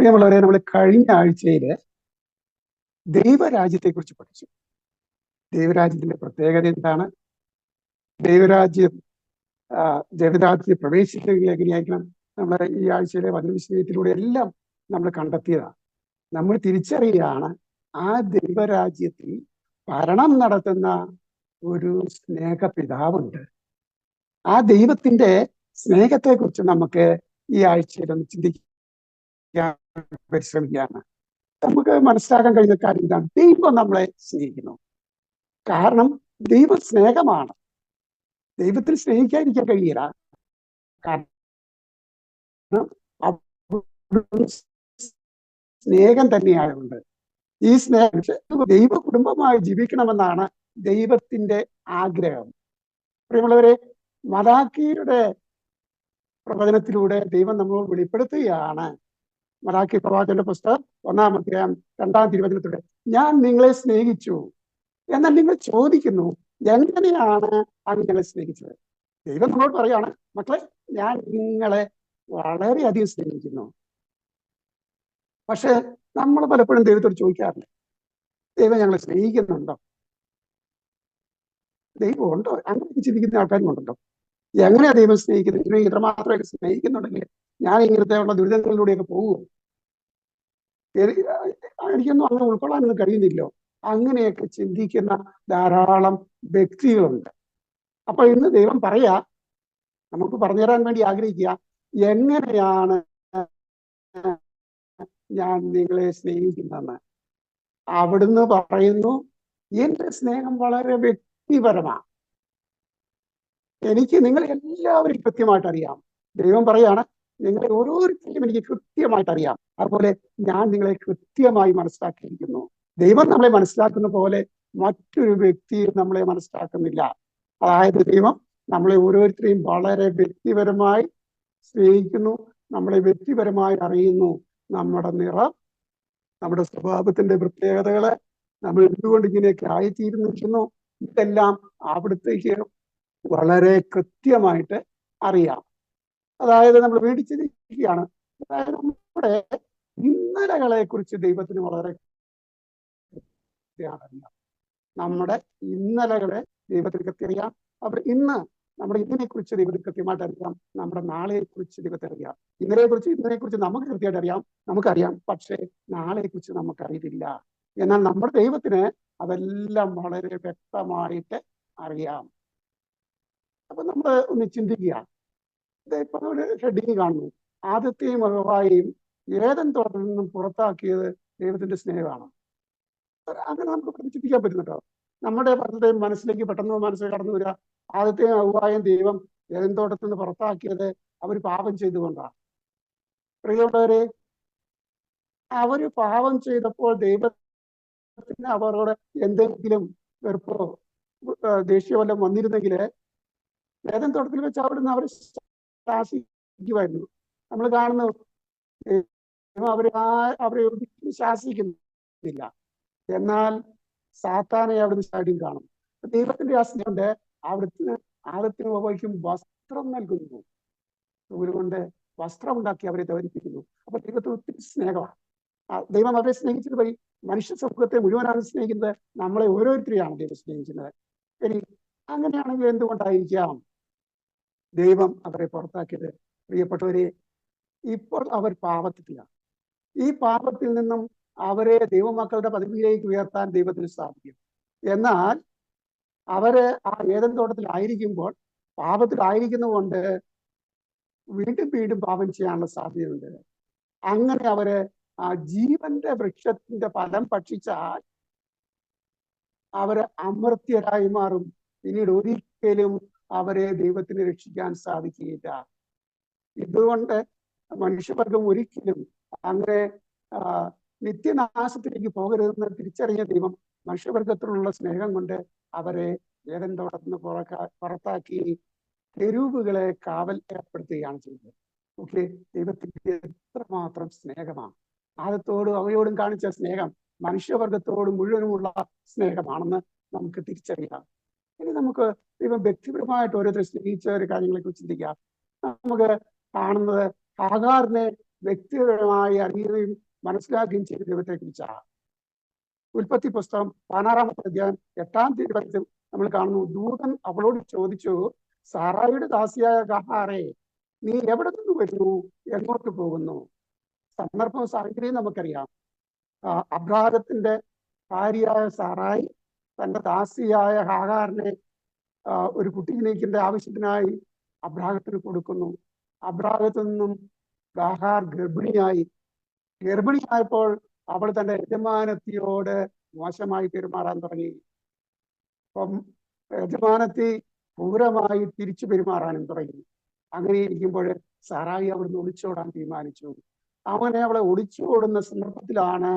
പ്രിയമുള്ളവരെ, നമ്മൾ കഴിഞ്ഞ ആഴ്ചയില് ദൈവരാജ്യത്തെ കുറിച്ച് പഠിച്ചു. ദൈവരാജ്യത്തിന്റെ പ്രത്യേകത എന്താണ്? ദൈവരാജ്യം ജഗരാജ്യത്തിൽ പ്രവേശിക്കുക എങ്ങനെയായിരിക്കണം? നമ്മൾ ഈ ആഴ്ചയിലെ വചനവിഷയത്തിലൂടെ എല്ലാം നമ്മൾ കണ്ടെത്തിയതാണ്. നമ്മൾ തിരിച്ചറിയുകയാണ്, ആ ദൈവരാജ്യത്തിൽ ഭരണം നടത്തുന്ന ഒരു സ്നേഹപിതാവുണ്ട്. ആ ദൈവത്തിന്റെ സ്നേഹത്തെ കുറിച്ച് നമുക്ക് ഈ ആഴ്ചയിൽ ഒന്ന് ചിന്തിക്കാൻ പരിശ്രമിക്കുകയാണ്. നമുക്ക് മനസ്സിലാക്കാൻ കഴിയുന്ന കാര്യം ഇതാണ്: ദൈവം നമ്മളെ സ്നേഹിക്കുന്നു. കാരണം ദൈവം സ്നേഹമാണ്. ദൈവത്തിൽ സ്നേഹിക്കാതിരിക്കാൻ കഴിയില്ല. കാരണം സ്നേഹം തന്നെയായുണ്ട്. ഈ സ്നേഹം ദൈവ കുടുംബമായി ജീവിക്കണമെന്നാണ് ദൈവത്തിന്റെ ആഗ്രഹം. പ്രിയമുള്ളവരെ, മലാക്കിയുടെ പ്രവചനത്തിലൂടെ ദൈവം നമ്മളോട് വെളിപ്പെടുത്തുകയാണ്. മലാക്കി പ്രവാചകന്റെ പുസ്തകം 1-ാം അധ്യായം 2-ാം തിരുവചനത്തിലൂടെ, ഞാൻ നിങ്ങളെ സ്നേഹിച്ചു. എന്നാൽ നിങ്ങൾ ചോദിക്കുന്നു, എങ്ങനെയാണ് അങ്ങ് ഞങ്ങളെ സ്നേഹിച്ചത്? ദൈവം നമ്മളോട് പറയാണ്, മക്കളെ, ഞാൻ നിങ്ങളെ വളരെയധികം സ്നേഹിക്കുന്നു. പക്ഷെ നമ്മൾ പലപ്പോഴും ദൈവത്തോട് ചോദിക്കാറില്ല, ദൈവം ഞങ്ങളെ സ്നേഹിക്കുന്നുണ്ടോ? ദൈവം ഉണ്ടോ? അങ്ങനെ ചിന്തിക്കുന്ന ആൾക്കാരും ഉണ്ടല്ലോ. എങ്ങനെയാ ദൈവം സ്നേഹിക്കുന്നത്? ഇതിനെ ഇത്രമാത്രമൊക്കെ സ്നേഹിക്കുന്നുണ്ടെങ്കിൽ ഞാൻ ഇങ്ങനത്തെ ഉള്ള ദുരിതങ്ങളിലൂടെയൊക്കെ പോകുമോ? എനിക്കൊന്നും അങ്ങനെ ഉൾക്കൊള്ളാനൊന്നും കഴിയുന്നില്ലോ. അങ്ങനെയൊക്കെ ചിന്തിക്കുന്ന ധാരാളം വ്യക്തികളുണ്ട്. അപ്പൊ ഇന്ന് ദൈവം പറയാ, നമുക്ക് പറഞ്ഞുതരാൻ വേണ്ടി ആഗ്രഹിക്കുക, എങ്ങനെയാണ് ഞാൻ നിങ്ങളെ സ്നേഹിക്കുന്നതെന്ന്. അവിടുന്ന് പറയുന്നു, എന്റെ സ്നേഹം വളരെ വ്യക്തിപരമാണ്. എനിക്ക് നിങ്ങളെ എല്ലാവരും കൃത്യമായിട്ട് അറിയാം. ദൈവം പറയാണ്, നിങ്ങളെ ഓരോരുത്തരും എനിക്ക് കൃത്യമായിട്ട് അറിയാം. അതുപോലെ ഞാൻ നിങ്ങളെ കൃത്യമായി മനസ്സിലാക്കിയിരിക്കുന്നു. ദൈവം നമ്മളെ മനസ്സിലാക്കുന്ന പോലെ മറ്റൊരു വ്യക്തിയും നമ്മളെ മനസ്സിലാക്കുന്നില്ല. അതായത് ദൈവം നമ്മളെ ഓരോരുത്തരെയും വളരെ വ്യക്തിപരമായി സ്നേഹിക്കുന്നു, നമ്മളെ വ്യക്തിപരമായി അറിയുന്നു. നമ്മുടെ നിറം, നമ്മുടെ സ്വഭാവത്തിന്റെ പ്രത്യേകതകള്, നമ്മൾ എന്തുകൊണ്ട് ഇങ്ങനെയൊക്കെ ആയിത്തീർന്നിരിക്കുന്നു, ഇതെല്ലാം അവിടുത്തേക്ക് വളരെ കൃത്യമായിട്ട് അറിയാം. അതായത് നമ്മൾ മേടിച്ചിരിക്കുകയാണ്. അതായത് നമ്മുടെ ഇന്നലകളെ കുറിച്ച് ദൈവത്തിന് വളരെ അറിയാം. നമ്മുടെ ഇന്നലകളെ ദൈവത്തിന് കൃത്യം അറിയാം. അവർ ഇന്ന് നമ്മുടെ ഇതിനെ കുറിച്ച് ദൈവത്തിന് കൃത്യമായിട്ട് അറിയാം. നമ്മുടെ നാളെയെ കുറിച്ച് ദൈവത്തെ അറിയാം. ഇതിനെ കുറിച്ച് നമുക്ക് കൃത്യമായിട്ട് അറിയാം, നമുക്കറിയാം. പക്ഷേ നാളെയെ കുറിച്ച് നമുക്കറിയില്ല. എന്നാൽ നമ്മുടെ ദൈവത്തിന് അതെല്ലാം വളരെ വ്യക്തമായിട്ട് അറിയാം. അപ്പൊ നമ്മൾ ഒന്ന് ചിന്തിക്കുക. ഇപ്പൊ ഒരു ഹെഡിങ് കാണുന്നു, ആദത്തെയും ഹവ്വായെയും ഏദൻ തോട്ടത്തിൽ നിന്നും പുറത്താക്കിയത് ദൈവത്തിന്റെ സ്നേഹമാണ്. അങ്ങനെ നമുക്ക് ചിന്തിക്കാൻ പറ്റുന്നുണ്ടോ? നമ്മുടെ പലരുടെയും മനസ്സിലേക്ക് പെട്ടെന്ന് കടന്നു വരിക, ആദത്തെയും ഹവ്വായെയും ദൈവം ഏദൻ തോട്ടത്തിൽ നിന്ന് പുറത്താക്കിയത് അവർ പാപം ചെയ്തുകൊണ്ടാണ്. പ്രിയമുള്ളവരെ, അവര് പാപം ചെയ്തപ്പോൾ ദൈവത്തിന് അവരോട് എന്തെങ്കിലും വെറുപ്പോ ദേഷ്യമല്ലോ വന്നിരുന്നെങ്കിൽ ഏദൻ തോട്ടത്തിൽ വെച്ച് അവിടുന്ന് അവർ ശാസിക്കുമായിരുന്നു. നമ്മൾ കാണുന്നു, അവരെ ശാസിക്കുന്നില്ല. എന്നാൽ സാത്താനെ അവിടുന്ന് ചാടിയും കാണും. ദൈവത്തിന്റെ ആ സ്നേഹം ആദത്തിനും ഹവ്വായ്ക്കും വസ്ത്രം നൽകുന്നു. കൊണ്ട് വസ്ത്രം ഉണ്ടാക്കി അവരെ ധരിപ്പിക്കുന്നു. അപ്പൊ ദൈവത്തിന് ഒത്തിരി സ്നേഹമാണ്. ദൈവം അവരെ സ്നേഹിച്ചത് വഴി മനുഷ്യ സമൂഹത്തെ മുഴുവനാണ് സ്നേഹിക്കുന്നത്. നമ്മളെ ഓരോരുത്തരെയാണ് ദൈവം സ്നേഹിക്കുന്നത്. ഇനി അങ്ങനെയാണെങ്കിൽ എന്തുകൊണ്ടായിരിക്കാം ദൈവം അവരെ പുറത്താക്കിയത്? പ്രിയപ്പെട്ടവരെ, ഇപ്പോൾ അവർ പാപത്തിലാണ്. ഈ പാപത്തിൽ നിന്നും അവരെ ദൈവമക്കളുടെ പദവിയിലേക്ക് ഉയർത്താൻ ദൈവത്തിന് സാധിക്കും. എന്നാൽ അവര് ആ ഏദൻ തോട്ടത്തിലായിരിക്കുമ്പോൾ പാപത്തിലായിരിക്കുന്നതുകൊണ്ട് വീണ്ടും പാപം ചെയ്യാനുള്ള സാധ്യതയുണ്ട്. അങ്ങനെ അവര് ആ ജീവന്റെ വൃക്ഷത്തിന്റെ ഫലം ഭക്ഷിച്ചാൽ അവര് അമർത്യരായി മാറും. പിന്നീട് ഒരിക്കലും അവരെ ദൈവത്തിന് രക്ഷിക്കാൻ സാധിക്കുകയില്ല. ഇതുകൊണ്ട് മനുഷ്യവർഗം ഒരിക്കലും അങ്ങനെ നിത്യനാശത്തിലേക്ക് പോകരുതെന്ന് തിരിച്ചറിഞ്ഞ ദൈവം മനുഷ്യവർഗത്തിലുള്ള സ്നേഹം കൊണ്ട് അവരെ ഏദൻ തോട്ടത്തിൽ നിന്ന് പുറത്താക്കി കെരൂബുകളെ കാവൽ ഏർപ്പെടുത്തുകയാണ് ചെയ്തത്. ഓക്കെ, ദൈവത്തിന്റെ എത്രമാത്രം സ്നേഹമാണ്! ആദത്തോടും അവയോടും കാണിച്ച സ്നേഹം മനുഷ്യവർഗത്തോടും മുഴുവനുമുള്ള സ്നേഹമാണെന്ന് നമുക്ക് തിരിച്ചറിയാം. ഇനി നമുക്ക് ദൈവം വ്യക്തിപരമായിട്ട് ഓരോരുത്തരെ സ്നേഹിച്ച ഒരു കാര്യങ്ങളെ കുറിച്ച് ചിന്തിക്കാം. നമുക്ക് കാണുന്നത്, ഹാഗാറിനെ വ്യക്തിപരമായി അറിയുകയും മനസ്സിലാക്കുകയും ചെയ്ത ദൈവത്തെ കുറിച്ചാണ്. ഉൽപ്പത്തി പുസ്തകം 16-ാമത്തെ അധ്യായം 8-ാം തിരുവചനത്തിൽ നമ്മൾ കാണുന്നു, ദൂതൻ അവളോട് ചോദിച്ചു, സാറായിയുടെ ദാസിയായ ഗഹാറേ, നീ എവിടെ നിന്ന് വരുന്നു, എങ്ങോട്ട് പോകുന്നു? സന്ദർഭവും സാഹചര്യം നമുക്കറിയാം. അബ്രാഹത്തിന്റെ ഭാര്യയായ സാറായി തന്റെ ദാസിയായ ഹാഗാറിനെ ഒരു കുട്ടീനേക്കിന്റെ ആവശ്യത്തിനായി അബ്രാഹത്തിന് കൊടുക്കുന്നു. അബ്രാഹത്തിൽ നിന്നും ഹാഗാർ ഗർഭിണിയായപ്പോൾ അവൾ തന്റെ യജമാനത്തിയോട് മോശമായി പെരുമാറാൻ തുടങ്ങി. അപ്പം യജമാനത്തി ക്രൂരമായി തിരിച്ചു പെരുമാറാനും തുടങ്ങി. അങ്ങനെ ഇരിക്കുമ്പോൾ സാറായി അവിടുന്ന് ഒളിച്ചോടാൻ തീരുമാനിച്ചു. അങ്ങനെ അവളെ ഒളിച്ചോടുന്ന സന്ദർഭത്തിലാണ്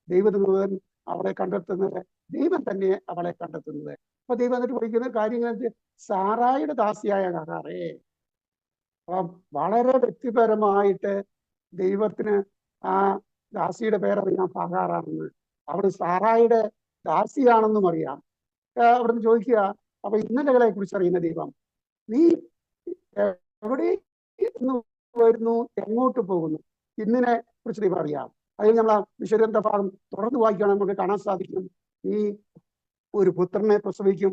ദൈവദൂതൻ അവളെ കണ്ടെത്തുന്നത്, ദൈവം തന്നെ അവളെ കണ്ടെത്തുന്നത്. അപ്പൊ ദൈവം എന്നിട്ട് പഠിക്കുന്ന കാര്യങ്ങൾ, സാറായിയുടെ ദാസിയായ ഹാഗാറേ. അപ്പം വളരെ വ്യക്തിപരമായിട്ട് ദൈവത്തിന് ആ ദാസിയുടെ പേരറിയാം, ഹാഗാറാണെന്ന്. അവിടെ സാറായിയുടെ ദാസിയാണെന്നും അറിയാം. അവിടുന്ന് ചോദിക്കുക, അപ്പൊ ഇന്നലകളെ കുറിച്ച് അറിയുന്ന ദൈവം, നീ എവിടെ വരുന്നു, എങ്ങോട്ട് പോകുന്നു, ഇന്നിനെ കുറിച്ച് ദൈവം അറിയാം. അതിൽ നമ്മൾ ആ വിശുദ്ധ ഭാഗം തുടർന്ന് വായിക്കുകയാണെങ്കിൽ നമുക്ക് കാണാൻ സാധിക്കും, നീ ഒരു പുത്രനെ പ്രസവിക്കും,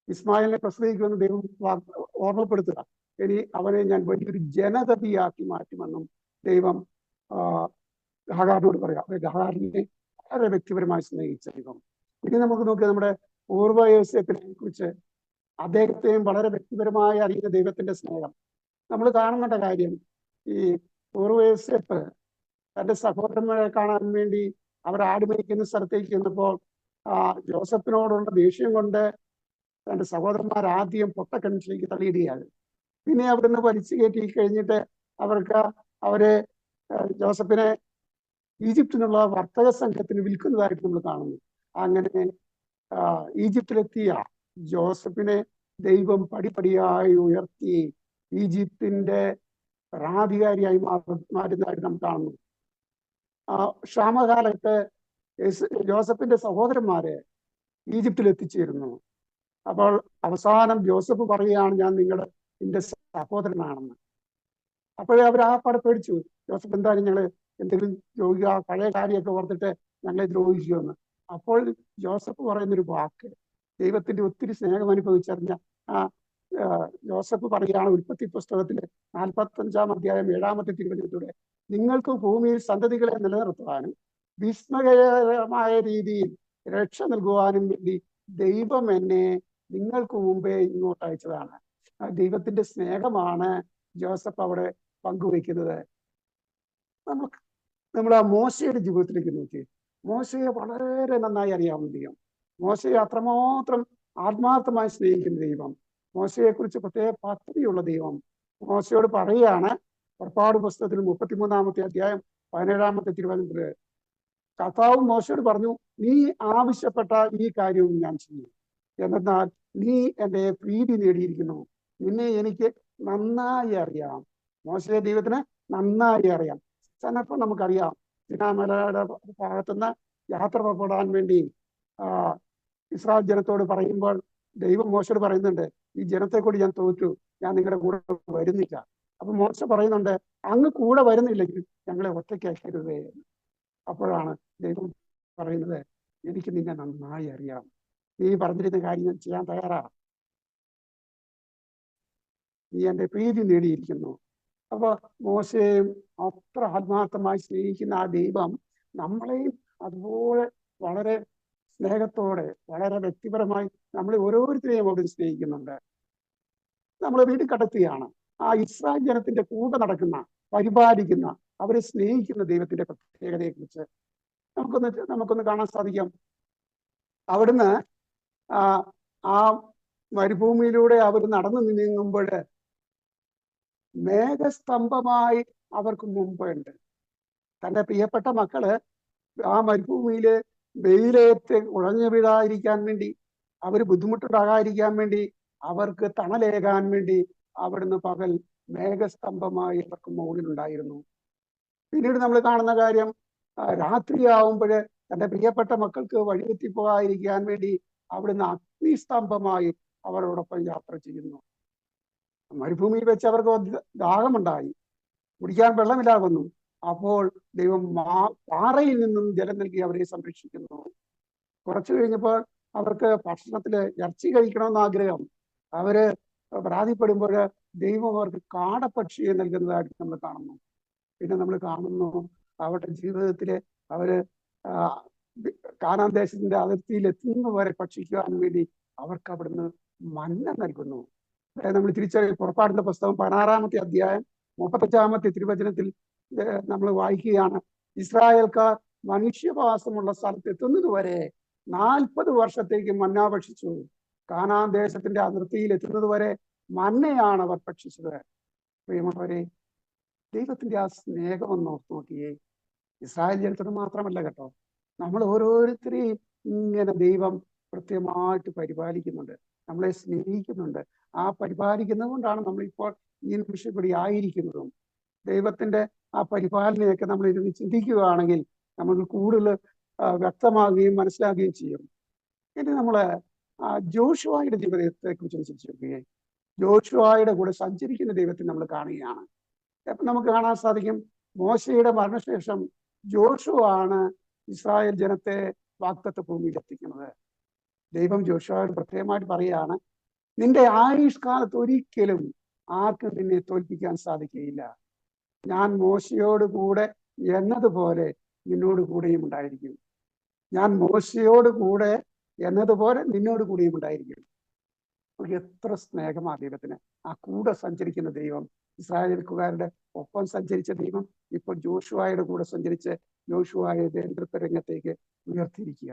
ഇസ്മായിലിനെ പ്രസവിക്കുമെന്ന് ദൈവം ഓർമ്മപ്പെടുത്തുക. ഇനി അവനെ ഞാൻ വലിയൊരു ജനതയാക്കി മാറ്റുമെന്നും ദൈവം ഹാഗാറിനോട് പറയാം. ഹാഗാറിനെ വളരെ വ്യക്തിപരമായി സ്നേഹിച്ച ദൈവം. ഇനി നമുക്ക് നോക്കിയാൽ നമ്മുടെ പൂർവ്വ യോസേപ്പിനെ കുറിച്ച്, അദ്ദേഹത്തെയും വളരെ വ്യക്തിപരമായി അറിയുന്ന ദൈവത്തിന്റെ സ്നേഹം നമ്മൾ കാണുന്ന കാര്യം, ഈ പൂർവ്വ യോസേപ്പ് തന്റെ സഹോദരന്മാരെ കാണാൻ വേണ്ടി അവർ ആടുമേയ്ക്കുന്ന സ്ഥലത്തേക്ക് ചെന്നപ്പോൾ ജോസഫിനോടുള്ള ദേഷ്യം കൊണ്ട് തന്റെ സഹോദരന്മാർ ആദ്യം പൊട്ടക്കിണറ്റിലേക്ക് തള്ളിയിടുകയാണ്. പിന്നെ അവിടുന്ന് വലിച്ചു കയറ്റി കഴിഞ്ഞിട്ട് അവരെ ജോസഫിനെ ഈജിപ്തിനുള്ള വർത്തക സംഘത്തിന് വിൽക്കുന്നതായിട്ട് നമ്മൾ കാണുന്നു. അങ്ങനെ ഈജിപ്തിലെത്തിയ ജോസഫിനെ ദൈവം പടിപടിയായി ഉയർത്തി ഈജിപ്തിന്റെ ഭരണാധികാരിയായി മാറുന്നതായിട്ട് നാം കാണുന്നു. ക്ഷാമകാലത്ത് ജോസഫിന്റെ സഹോദരന്മാരെ ഈജിപ്തിൽ എത്തിച്ചേരുന്നു. അപ്പോൾ അവസാനം ജോസഫ് പറയുകയാണ്, ഞാൻ എന്റെ സഹോദരനാണെന്ന്. അപ്പോഴേ അവർ ആ പാടെ പേടിച്ചു. ജോസഫ് എന്തായാലും ഞങ്ങൾ എന്തെങ്കിലും ദ്രോഹിക്കുക, പഴയ കാര്യമൊക്കെ ഓർത്തിട്ട് ഞങ്ങളെ ദ്രോഹിക്കുമെന്ന്. അപ്പോൾ ജോസഫ് പറയുന്നൊരു വാക്ക്, ദൈവത്തിന്റെ ഒത്തിരി സ്നേഹം അനുഭവിച്ചറിഞ്ഞ ജോസഫ് പറയുകയാണ്, ഉൽപ്പത്തി പുസ്തകത്തില് 45-ാം അധ്യായം 7-ാമത്തെ തിരുവചനത്തിലൂടെ, നിങ്ങൾക്ക് ഭൂമിയിൽ സന്തതികളെ നിലനിർത്തുവാനും വിസ്മയകരമായ രീതിയിൽ രക്ഷ നൽകുവാനും വേണ്ടി ദൈവം എന്നെ നിങ്ങൾക്ക് മുമ്പേ ഇങ്ങോട്ട് അയച്ചതാണ്. ദൈവത്തിന്റെ സ്നേഹമാണ് ജോസഫ് അവിടെ പങ്കുവയ്ക്കുന്നത്. നമ്മൾ ആ മോശയുടെ ജീവിതത്തിലേക്ക് നോക്കി, മോശയെ വളരെ നന്നായി അറിയാവുന്ന ദൈവം, മോശയെ അത്രമാത്രം ആത്മാർത്ഥമായി സ്നേഹിക്കുന്ന ദൈവം, മോശയെ കുറിച്ച് പ്രത്യേക പദ്ധതിയുള്ള ദൈവം മോശയോട് പറയുകയാണ്. പുറപ്പാട് പുസ്തകത്തിൽ 33-ാമത്തെ അധ്യായം 17-ാമത്തെ തിരുവചനത്തില് കർത്താവ് മോശയോട് പറഞ്ഞു, നീ ആവശ്യപ്പെട്ട ഈ കാര്യവും ഞാൻ ചെയ്യും, എന്നാൽ നീ എൻ്റെ പ്രീതി നേടിയിരിക്കുന്നു, നിന്നെ എനിക്ക് നന്നായി അറിയാം. മോശയെ ദൈവത്തിന് നന്നായി അറിയാം. ചിലപ്പോൾ നമുക്കറിയാം, സിനാമലയുടെ ഭാഗത്തുനിന്ന് യാത്ര പുറപ്പെടാൻ വേണ്ടി ഇസ്രായേൽ ജനത്തോട് പറയുമ്പോൾ ദൈവം മോശയോട് പറയുന്നുണ്ട്, ഈ ജനത്തെ കൂടി ഞാൻ തോറ്റു, ഞാൻ നിങ്ങളുടെ കൂടെ വരുന്നില്ല. അപ്പൊ മോശ പറയുന്നുണ്ട്, അങ്ങ് കൂടെ വരുന്നില്ലെങ്കിൽ ഞങ്ങളെ ഒറ്റയ്ക്കാക്കരുതേ. അപ്പോഴാണ് ദൈവം പറയുന്നത്, എനിക്ക് നിന്നെ നന്നായി അറിയാം, നീ പറഞ്ഞിരുന്ന കാര്യം ഞാൻ ചെയ്യാൻ തയ്യാറാണ്, നീ എൻ്റെ പ്രീതി നേടിയിരിക്കുന്നു. അപ്പൊ മോശയെയും അത്ര ആത്മാർത്ഥമായി സ്നേഹിക്കുന്ന ആ ദൈവം നമ്മളെയും അതുപോലെ വളരെ സ്നേഹത്തോടെ വളരെ വ്യക്തിപരമായി നമ്മളെ ഓരോരുത്തരെയും അവിടെ സ്നേഹിക്കുന്നുണ്ട്. നമ്മളെ വീട്ടിൽ കടത്തുകയാണ്. ആ ഇസ്രായേൽ ജനത്തിന്റെ കൂടെ നടക്കുന്ന, പരിപാലിക്കുന്ന, അവരെ സ്നേഹിക്കുന്ന ദൈവത്തിന്റെ പ്രത്യേകതയെ കുറിച്ച് നമുക്കൊന്ന് കാണാൻ സാധിക്കാം. അവിടുന്ന് ആ മരുഭൂമിയിലൂടെ അവർ നടന്നു നീങ്ങുമ്പോൾ മേഘസ്തംഭമായി അവർക്ക് മുമ്പുണ്ട്. തന്റെ പ്രിയപ്പെട്ട മക്കള് ആ മരുഭൂമിയില് വെയിലേറ്റ് ഉഴഞ്ഞു വീഴാതിരിക്കാൻ വേണ്ടി, അവർ ബുദ്ധിമുട്ടുണ്ടാകാതിരിക്കാൻ വേണ്ടി, അവർക്ക് തണലേകാൻ വേണ്ടി അവിടുന്ന് പകൽ മേഘസ്തംഭമായി അവർക്ക് മുകളിലുണ്ടായിരുന്നു. പിന്നീട് നമ്മൾ കാണുന്ന കാര്യം, രാത്രിയാവുമ്പോൾ തന്റെ പ്രിയപ്പെട്ട മക്കൾക്ക് വഴിതെറ്റിപ്പോകാതിരിക്കാൻ വേണ്ടി അവിടുന്ന് അഗ്നിസ്തംഭമായി അവരോടൊപ്പം യാത്ര ചെയ്യുന്നു. മരുഭൂമിയിൽ വെച്ച് അവർക്ക് ദാഹമുണ്ടായി, കുടിക്കാൻ വെള്ളമില്ലാതെ വന്നു. അപ്പോൾ ദൈവം പാറയിൽ നിന്നും ജലം നൽകി അവരെ സംരക്ഷിക്കുന്നു. കുറച്ചു കഴിഞ്ഞപ്പോൾ അവർക്ക് ഭക്ഷണത്തില് ഇറച്ചി കഴിക്കണമെന്ന് ആഗ്രഹം. അവര് പരാതിപ്പെടുമ്പോൾ ദൈവം അവർക്ക് കാടപ്പക്ഷിയെ നൽകുന്നതായിട്ട് നമ്മൾ കാണുന്നു. പിന്നെ നമ്മൾ കാണുന്നു അവരുടെ ജീവിതത്തില് അവര് കാനാൻ ദേശത്തിന്റെ അതിർത്തിയിൽ എത്തുന്നവരെ ഭക്ഷിക്കുവാൻ വേണ്ടി അവർക്ക് അവിടുന്ന് മന്ന നൽകുന്നു. നമ്മൾ തിരിച്ചറിയ പുറപ്പാടിന്റെ പുസ്തകം 16-ാമത്തെ അധ്യായം 35-ാമത്തെ തിരുവചനത്തിൽ നമ്മൾ വായിക്കുകയാണ്, ഇസ്രായേൽക്കാർ മനുഷ്യവാസമുള്ള സ്ഥലത്ത് എത്തുന്നത് വരെ 40 വർഷത്തേക്ക് മന്ന ഭക്ഷിച്ചു. കാനാൻ ദേശത്തിന്റെ അതിർത്തിയിൽ എത്തുന്നത് വരെ മന്നയാണ് അവർ ഭക്ഷിച്ചത്. പ്രിയമുള്ളവരെ, ദൈവത്തിന്റെ ആ സ്നേഹം ഒന്ന് ഓർത്ത് നോക്കിയേ. ഇസ്രായേൽ ജനത്തിന് മാത്രമല്ല കേട്ടോ, നമ്മൾ ഓരോരുത്തരെയും ഇങ്ങനെ ദൈവം കൃത്യമായിട്ട് പരിപാലിക്കുന്നുണ്ട്, നമ്മളെ സ്നേഹിക്കുന്നുണ്ട്. ആ പരിപാലിക്കുന്നത് കൊണ്ടാണ് നമ്മളിപ്പോൾ ഈ നിമിഷം കൂടി ആയിരിക്കുന്നതും. ദൈവത്തിന്റെ ആ പരിപാലനയൊക്കെ നമ്മൾ ഇരുന്ന് ചിന്തിക്കുകയാണെങ്കിൽ നമുക്ക് കൂടുതൽ വ്യക്തമാകുകയും മനസ്സിലാക്കുകയും ചെയ്യും. ഇനി നമ്മള് ജോഷുവയുടെ ജീവിതത്തെ കുറിച്ച് ചിന്തിക്കുകയും ജോഷുവയുടെ കൂടെ സഞ്ചരിക്കുന്ന ദൈവത്തെ നമ്മൾ കാണുകയാണ്. അപ്പൊ നമുക്ക് കാണാൻ സാധിക്കും, മോശയുടെ മരണശേഷം ജോഷുവാണ് ഇസ്രായേൽ ജനത്തെ വാഗ്ദത്ത ഭൂമിയിൽ എത്തിക്കുന്നത്. ദൈവം ജോഷുവയോട് പ്രത്യേകമായിട്ട് പറയുകയാണ്, നിന്റെ ആയുഷ് കാലത്ത് ഒരിക്കലും ആർക്കും നിന്നെ തോൽപ്പിക്കാൻ സാധിക്കുകയില്ല. ഞാൻ മോശയോട് കൂടെ എന്നതുപോലെ നിന്നോട് കൂടെയും ഉണ്ടായിരിക്കും. ഞാൻ മോശയോട് കൂടെ എന്നതുപോലെ നിന്നോട് കൂടെയും ഉണ്ടായിരിക്കും. എത്ര സ്നേഹമാ ദൈവത്തിന്! ആ കൂടെ സഞ്ചരിക്കുന്ന ദൈവം, ഇസ്രായേൽക്കാരുടെ ഒപ്പം സഞ്ചരിച്ച ദൈവം ഇപ്പോൾ ജോഷുവയുടെ കൂടെ സഞ്ചരിച്ച് ജോഷുവയെ നേതൃത്വ രംഗത്തേക്ക് ഉയർത്തിയിരിക്കുക.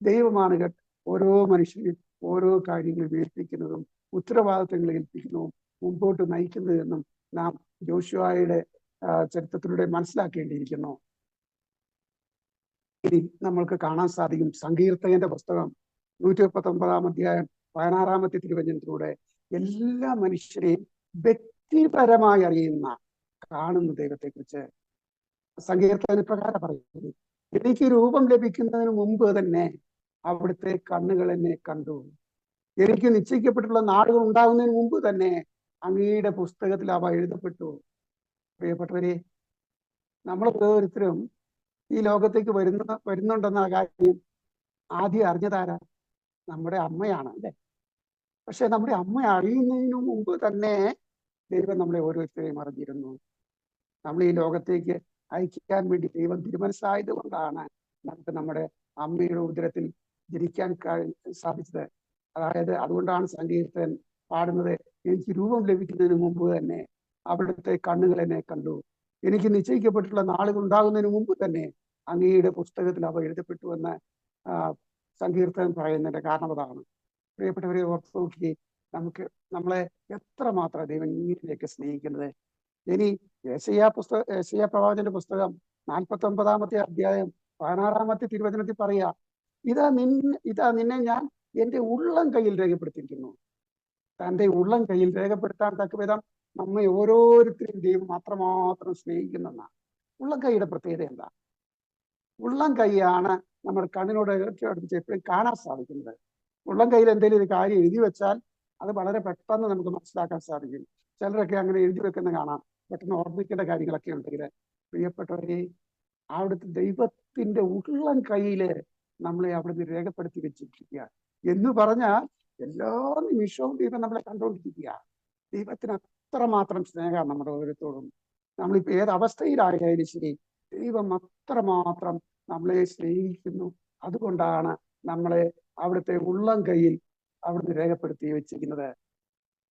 ദൈവമാണ് ഓരോ മനുഷ്യനും ഓരോ കാര്യങ്ങൾ ഏൽപ്പിക്കുന്നതും ഉത്തരവാദിത്തങ്ങൾ ഏൽപ്പിക്കുന്നതും മുമ്പോട്ട് നയിക്കുന്നതെന്നും നാം ജോഷുവയുടെ ചരിത്രത്തിലൂടെ മനസ്സിലാക്കേണ്ടിയിരിക്കുന്നു. ഇനി നമ്മൾക്ക് കാണാൻ സാധിക്കും, സങ്കീർത്തകന്റെ പുസ്തകം 139-ാം അധ്യായം 16-ാമത്തെ തിരുവചനത്തിലൂടെ എല്ലാ മനുഷ്യരെയും വ്യക്തിപരമായി അറിയുന്ന കാണുന്ന ദൈവത്തെ കുറിച്ച് സങ്കീർത്തന പ്രകാരം പറയുന്നത്, എനിക്ക് രൂപം ലഭിക്കുന്നതിന് മുമ്പ് തന്നെ അവിടുത്തെ കണ്ണുകൾ എന്നെ കണ്ടു. എനിക്ക് നിശ്ചയിക്കപ്പെട്ടുള്ള നാളുകൾ ഉണ്ടാകുന്നതിന് മുമ്പ് തന്നെ അങ്ങയുടെ പുസ്തകത്തിൽ അവ എഴുതപ്പെട്ടു. പ്രിയപ്പെട്ടവരെ, നമ്മൾ ഓരോരുത്തരും ഈ ലോകത്തേക്ക് വരുന്നുണ്ടെന്ന കാര്യം ആദ്യം അറിഞ്ഞതാരാ? നമ്മുടെ അമ്മയാണ്, അല്ലെ? പക്ഷെ നമ്മുടെ അമ്മ അറിയുന്നതിന് മുമ്പ് തന്നെ ദൈവം നമ്മളെ ഓരോരുത്തരെയും അറിഞ്ഞിരുന്നു. നമ്മൾ ഈ ലോകത്തേക്ക് അയക്കാൻ വേണ്ടി ദൈവം തീരുമാനിച്ചത് കൊണ്ടാണ് നമുക്ക് നമ്മുടെ അമ്മയുടെ ഉദരത്തിൽ ജനിക്കാൻ സാധിച്ചത്. അതായത് അതുകൊണ്ടാണ് സങ്കീർത്തകൻ പാടുന്നത്, എനിക്ക് രൂപം ലഭിക്കുന്നതിന് മുമ്പ് തന്നെ അവിടുത്തെ കണ്ണുകൾ എന്നെ കണ്ടു. എനിക്ക് നിശ്ചയിക്കപ്പെട്ടിട്ടുള്ള നാളുകൾ ഉണ്ടാകുന്നതിന് മുമ്പ് തന്നെ അങ്ങയുടെ പുസ്തകത്തിൽ അവ എഴുതപ്പെട്ടു എന്ന് സങ്കീർത്തകൻ പറയുന്നതിന്റെ കാരണം അതാണ്. പ്രിയപ്പെട്ടവരെ, ഓർത്ത് നോക്കി, നമ്മളെ എത്രമാത്രം ദൈവം ഇങ്ങനെയൊക്കെ സ്നേഹിക്കുന്നത്. ഇനി യെശയ്യാ പ്രവാചകന്റെ പുസ്തകം 49-ാമത്തെ അധ്യായം 16-ാമത്തെ തിരുവചനത്തിൽ പറയാ, ഇതാ നിന്നെ ഞാൻ എന്റെ ഉള്ളം കയ്യിൽ രേഖപ്പെടുത്തിയിരിക്കുന്നു. തന്റെ ഉള്ളം കയ്യിൽ രേഖപ്പെടുത്താൻ തക്കവിധം നമ്മെ ഓരോരുത്തരും ദൈവം അത്രമാത്രം സ്നേഹിക്കുന്നെന്നാണ്. ഉള്ളം കൈയുടെ പ്രത്യേകത എന്താ? ഉള്ളം കൈയാണ് നമ്മുടെ കണ്ണിനോട് അടുപ്പിച്ച് എപ്പോഴും കാണാൻ സാധിക്കുന്നത്. ഉള്ളം കയ്യിൽ എന്തെങ്കിലും ഒരു കാര്യം എഴുതി വെച്ചാൽ അത് വളരെ പെട്ടെന്ന് നമുക്ക് മനസ്സിലാക്കാൻ സാധിക്കും. ചിലരൊക്കെ അങ്ങനെ എഴുതി വെക്കുന്ന കാണാം, പെട്ടെന്ന് ഓർമ്മിക്കേണ്ട കാര്യങ്ങളൊക്കെ ഉണ്ടെങ്കിൽ. പ്രിയപ്പെട്ടവരെ, അവിടുത്തെ ദൈവത്തിന്റെ ഉള്ളം കയ്യില് നമ്മളെ അവിടുന്ന് രേഖപ്പെടുത്തി വെച്ചിരിക്കുക എന്ന് പറഞ്ഞാൽ എല്ലാ നിമിഷവും ദൈവം നമ്മളെ കണ്ടുകൊണ്ടിരിക്കുക. ദൈവത്തിന് അത്രമാത്രം സ്നേഹം നമ്മുടെ ഓരോരുത്തോടും. നമ്മളിപ്പോ ഏത് അവസ്ഥയിലായാലും ശരി, ദൈവം അത്രമാത്രം നമ്മളെ സ്നേഹിക്കുന്നു. അതുകൊണ്ടാണ് നമ്മളെ അവിടുത്തെ ഉള്ളം കയ്യിൽ അവിടുന്ന് രേഖപ്പെടുത്തി വെച്ചിരിക്കുന്നത്.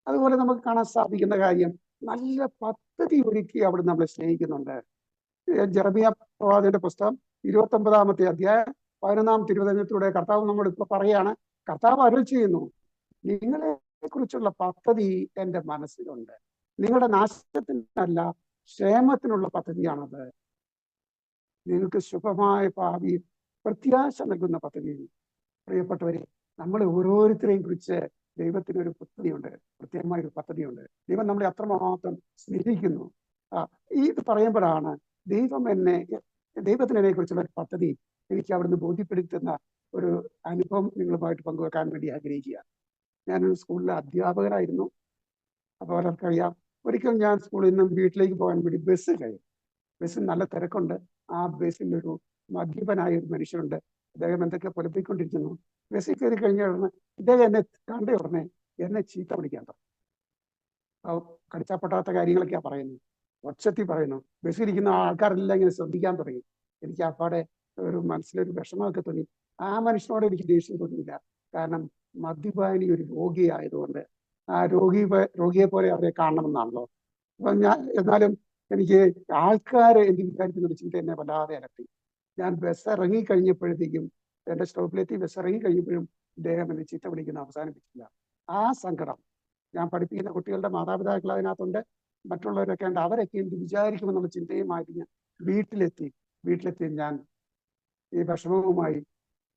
അതുപോലെ നമുക്ക് കാണാൻ സാധിക്കുന്ന കാര്യം, നല്ല പദ്ധതി ഒരുക്കി അവിടുന്ന് നമ്മളെ സ്നേഹിക്കുന്നുണ്ട്. ജെറമിയ പ്രവാചകന്റെ പുസ്തകം 29-ാമത്തെ അധ്യായം 11-ാം തിരുവചനത്തിലൂടെ കർത്താവ് നമ്മൾ ഇപ്പൊ പറയാണ്, കർത്താവ് അരുൾ ചെയ്യുന്നു, നിങ്ങളെ കുറിച്ചുള്ള പദ്ധതി എൻ്റെ മനസ്സിലുണ്ട്. നിങ്ങളുടെ നാശത്തിനല്ല, ക്ഷേമത്തിനുള്ള പദ്ധതിയാണത്. നിങ്ങൾക്ക് ശുഭമായ ഭാവി പ്രത്യാശ നൽകുന്ന പദ്ധതി. പ്രിയപ്പെട്ടവരെ, നമ്മളെ ഓരോരുത്തരെയും കുറിച്ച് ദൈവത്തിനൊരു പദ്ധതിയുണ്ട്, പ്രത്യേകമായ ഒരു പദ്ധതിയുണ്ട്. ദൈവം നമ്മളെ അത്രമാത്രം സ്നേഹിക്കുന്നു. ഇത് പറയുമ്പോഴാണ് ദൈവത്തിന് എന്നെ കുറിച്ചുള്ള ഒരു പദ്ധതി എനിക്ക് അവിടുന്ന് ബോധ്യപ്പെടുത്തുന്ന ഒരു അനുഭവം നിങ്ങളുമായിട്ട് പങ്കുവെക്കാൻ വേണ്ടി ആഗ്രഹിക്കുക. ഞാനൊരു സ്കൂളിലെ അധ്യാപകനായിരുന്നു. അപ്പോൾ അവർക്കറിയാം, ഒരിക്കൽ ഞാൻ സ്കൂളിൽ നിന്നും വീട്ടിലേക്ക് പോകാൻ വേണ്ടി ബസ് കഴിയും. ബസ്സിൽ നല്ല തിരക്കുണ്ട്. ആ ബസ്സിൽ ഒരു മദ്യപനായ ഒരു മനുഷ്യനുണ്ട്. അദ്ദേഹം എന്തൊക്കെ പുലപ്പിക്കൊണ്ടിരിക്കുന്നു. ബസ്സിൽ കയറി കഴിഞ്ഞ ഉടനെ ഇദ്ദേഹം എന്നെ കണ്ട ഉടനെ എന്നെ ചീത്ത വിളിക്കാൻ തുടങ്ങി. കടിച്ചപ്പെടാത്ത കാര്യങ്ങളൊക്കെയാ പറയുന്നത്, ഒച്ചത്തിൽ പറയുന്നു. ബസ്സിലിരിക്കുന്ന ആൾക്കാരെല്ലാം ഇങ്ങനെ ശ്രദ്ധിക്കാൻ തുടങ്ങി. എനിക്ക് അപ്പാടെ ഒരു മനസ്സിലൊരു വിഷമമൊക്കെ തോന്നി. ആ മനുഷ്യനോട് എനിക്ക് ദേഷ്യം തോന്നിയില്ല. കാരണം മദ്യപാനി ഒരു രോഗിയായതുകൊണ്ട് ആ രോഗിയെ പോലെ അവരെ കാണണമെന്നാണല്ലോ. അപ്പൊ എന്നാലും എനിക്ക് ആൾക്കാരെ എനിക്ക് വിചാരിക്കുന്ന ഒരു ചിന്ത എന്നെ വല്ലാതെ അലട്ടി. ഞാൻ ബസ് ഇറങ്ങി കഴിഞ്ഞപ്പോഴത്തേക്കും, എന്റെ സ്റ്റോപ്പിലെത്തി ബസ് ഇറങ്ങി കഴിഞ്ഞപ്പോഴും ഇദ്ദേഹം എന്നെ ചീത്ത വിളിക്കുന്ന അവസാനിപ്പിച്ചില്ല. ആ സങ്കടം, ഞാൻ പഠിപ്പിക്കുന്ന കുട്ടികളുടെ മാതാപിതാക്കൾ അതിനകത്തുണ്ട്, മറ്റുള്ളവരൊക്കെ ഉണ്ട്, അവരൊക്കെ എന്ത് വിചാരിക്കുമെന്നുള്ള ചിന്തയുമായിട്ട് ഞാൻ വീട്ടിലെത്തി ഞാൻ ഈ വിഷമവുമായി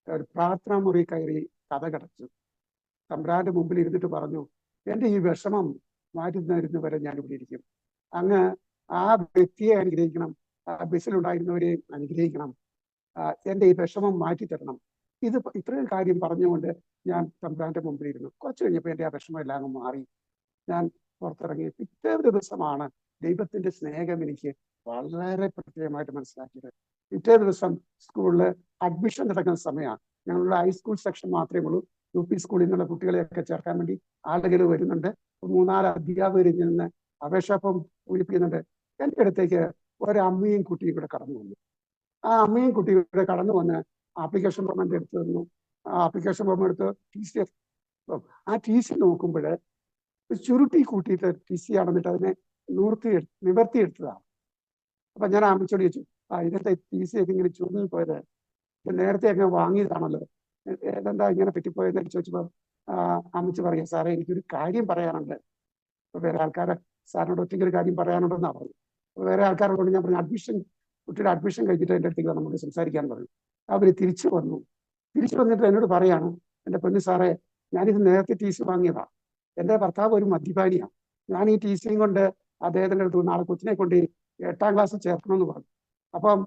ഒരു പ്രാർത്ഥനാ മുറി കയറി കഥ കടച്ചു. തമ്പ്രാന്റെ മുമ്പിൽ ഇരുന്നിട്ട് പറഞ്ഞു, എൻ്റെ ഈ വിഷമം മാറ്റി തരുന്ന വരെ ഞാൻ ഇവിടെ ഇരിക്കും. അങ്ങ് ആ വ്യക്തിയെ അനുഗ്രഹിക്കണം, ആ ബസ്സിലുണ്ടായിരുന്നവരെ അനുഗ്രഹിക്കണം, എൻ്റെ ഈ വിഷമം മാറ്റി തരണം. ഇത്രയും കാര്യം പറഞ്ഞുകൊണ്ട് ഞാൻ തമ്പ്രാന്റെ മുമ്പിൽ ഇരുന്നു. കുറച്ച് കഴിഞ്ഞപ്പോൾ എൻ്റെ ആ വിഷമം എല്ലാം അങ്ങ് മാറി. ഞാൻ പുറത്തിറങ്ങി. പിറ്റേ ദിവസമാണ് ദൈവത്തിന്റെ സ്നേഹം എനിക്ക് വളരെ പ്രത്യേകമായിട്ട് മനസ്സിലാക്കിയത്. പിറ്റേ ദിവസം സ്കൂളിൽ അഡ്മിഷൻ നടക്കുന്ന സമയമാണ്. ഞങ്ങളുടെ ഹൈസ്കൂൾ സെക്ഷൻ മാത്രമേ ഉള്ളൂ. UP സ്കൂളിൽ നിന്നുള്ള കുട്ടികളെയൊക്കെ ചേർക്കാൻ വേണ്ടി ആളുകൾ വരുന്നുണ്ട്. 3-4 അധ്യാപകരിൽ നിന്ന് അപേക്ഷാപ്പം പൂരിപ്പിക്കുന്നുണ്ട്. എൻ്റെ അടുത്തേക്ക് ഒരമ്മയും കുട്ടിയും കൂടെ കടന്നു വന്നു. ആ അമ്മയും കുട്ടിയും കൂടെ കടന്നു വന്ന് ആപ്ലിക്കേഷൻ ഫോം എൻ്റെ എടുത്ത് തന്നു. ആ ആപ്ലിക്കേഷൻ ഫോം എടുത്ത് TC, ആ TC നോക്കുമ്പോൾ ചുരുട്ടി കൂട്ടിയിട്ട് TC ആണെന്നിട്ട് അതിനെ നിവർത്തിയെടുത്തതാണ്. അപ്പൊ ഞാൻ അമ്മച്ചോട് ചോദിച്ചു, ഇതിന്റെ TC ഒക്കെ ഇങ്ങനെ ചുരുങ്ങിപ്പോയത് നേരത്തെ ഒക്കെ വാങ്ങിയതാണല്ലോ, ഏതെന്താ ഇങ്ങനെ പറ്റിപ്പോയെന്ന് ചോദിച്ചപ്പോ അമ്മച്ചി പറയാം, സാറേ എനിക്കൊരു കാര്യം പറയാനുണ്ട്. വേറെ ആൾക്കാരെ സാറിനോട് ഒറ്റയ്ക്ക് ഒരു കാര്യം പറയാനുണ്ടെന്നാ പറഞ്ഞു. വേറെ ആൾക്കാരോട് ഞാൻ പറഞ്ഞു, കുട്ടിയുടെ അഡ്മിഷൻ കഴിഞ്ഞിട്ട് എൻ്റെ അടുത്തേക്ക് നമുക്ക് സംസാരിക്കാൻ പറഞ്ഞു. അവര് തിരിച്ചു വന്നിട്ട് എന്നോട് പറയാണ്, എൻ്റെ പൊന്നു സാറേ, ഞാനിത് നേരത്തെ TC വാങ്ങിയതാ. എൻ്റെ ഭർത്താവ് ഒരു മദ്യപാനിയാണ്. ഞാൻ ഈ TCയും കൊണ്ട് അദ്ദേഹത്തിൻ്റെ അടുത്ത് നാളെ കൊച്ചിനെ കൊണ്ട് 8ാം ക്ലാസ്സിൽ ചേർക്കണമെന്ന് പറഞ്ഞു. അപ്പം